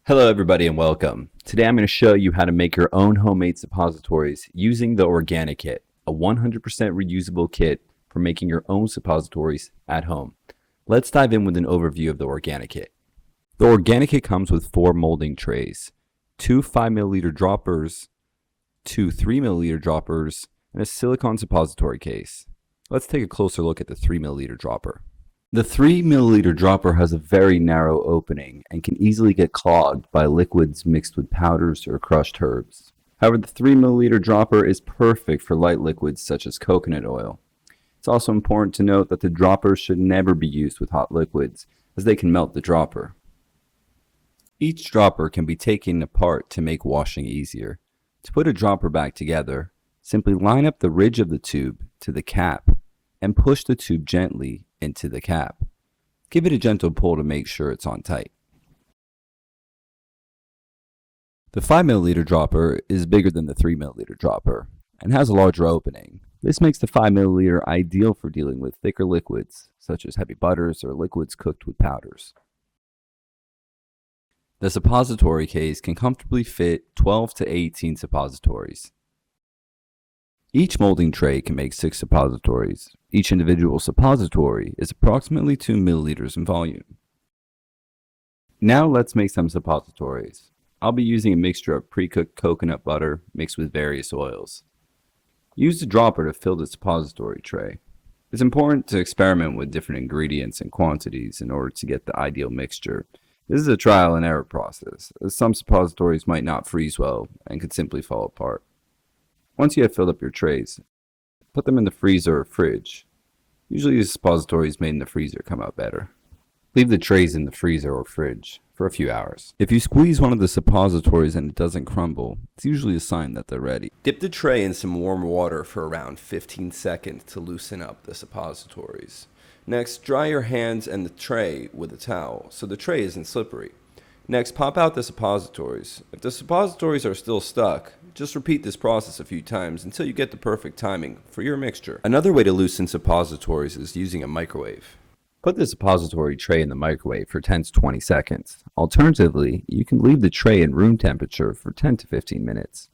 Hello everybody and welcome. Today I'm going to show you how to make your own homemade suppositories using the OrganiKit, a 100% reusable kit for making your own suppositories at home. Let's dive in with an overview of the OrganiKit. The OrganiKit comes with 4 molding trays, 2 5ml droppers, 2 3ml droppers, and a silicone suppository case. Let's take a closer look at the 3ml dropper. The 3ml dropper has a very narrow opening and can easily get clogged by liquids mixed with powders or crushed herbs. However, the 3ml dropper is perfect for light liquids such as coconut oil. It's also important to note that the dropper should never be used with hot liquids, as they can melt the dropper. Each dropper can be taken apart to make washing easier. To put a dropper back together, simply line up the ridge of the tube to the cap and push the tube gently into the cap. Give it a gentle pull to make sure it's on tight. The 5ml dropper is bigger than the 3ml dropper and has a larger opening. This makes the 5ml ideal for dealing with thicker liquids such as heavy butters or liquids cooked with powders. The suppository case can comfortably fit 12 to 18 suppositories. Each molding tray can make 6 suppositories. Each individual suppository is approximately 2 milliliters in volume. Now let's make some suppositories. I'll be using a mixture of pre-cooked coconut butter mixed with various oils. Use the dropper to fill the suppository tray. It's important to experiment with different ingredients and quantities in order to get the ideal mixture. This is a trial and error process, as some suppositories might not freeze well and could simply fall apart. Once you have filled up your trays, put them in the freezer or fridge. Usually the suppositories made in the freezer come out better. Leave the trays in the freezer or fridge for a few hours. If you squeeze one of the suppositories and it doesn't crumble, it's usually a sign that they're ready. Dip the tray in some warm water for around 15 seconds to loosen up the suppositories. Next, dry your hands and the tray with a towel so the tray isn't slippery. Next, pop out the suppositories. If the suppositories are still stuck, just repeat this process a few times until you get the perfect timing for your mixture. Another way to loosen suppositories is using a microwave. Put the suppository tray in the microwave for 10 to 20 seconds. Alternatively, you can leave the tray in room temperature for 10 to 15 minutes.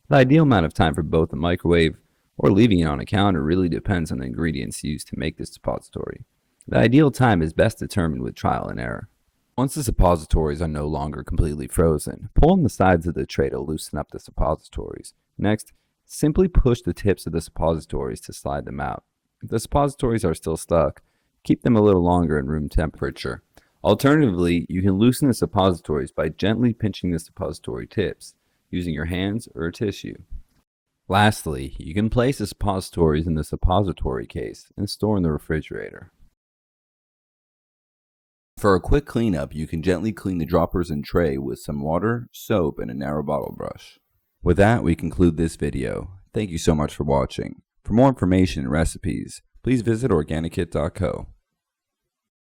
The ideal amount of time for both the microwave or leaving it on a counter really depends on the ingredients used to make this suppository. The ideal time is best determined with trial and error. Once the suppositories are no longer completely frozen, pull on the sides of the tray to loosen up the suppositories. Next, simply push the tips of the suppositories to slide them out. If the suppositories are still stuck, keep them a little longer in room temperature. Alternatively, you can loosen the suppositories by gently pinching the suppository tips, using your hands or a tissue. Lastly, you can place the suppositories in the suppository case and store in the refrigerator. For a quick cleanup, you can gently clean the droppers and tray with some water, soap, and a narrow bottle brush. With that, we conclude this video. Thank you so much for watching. For more information and recipes, please visit OrganiKit.co.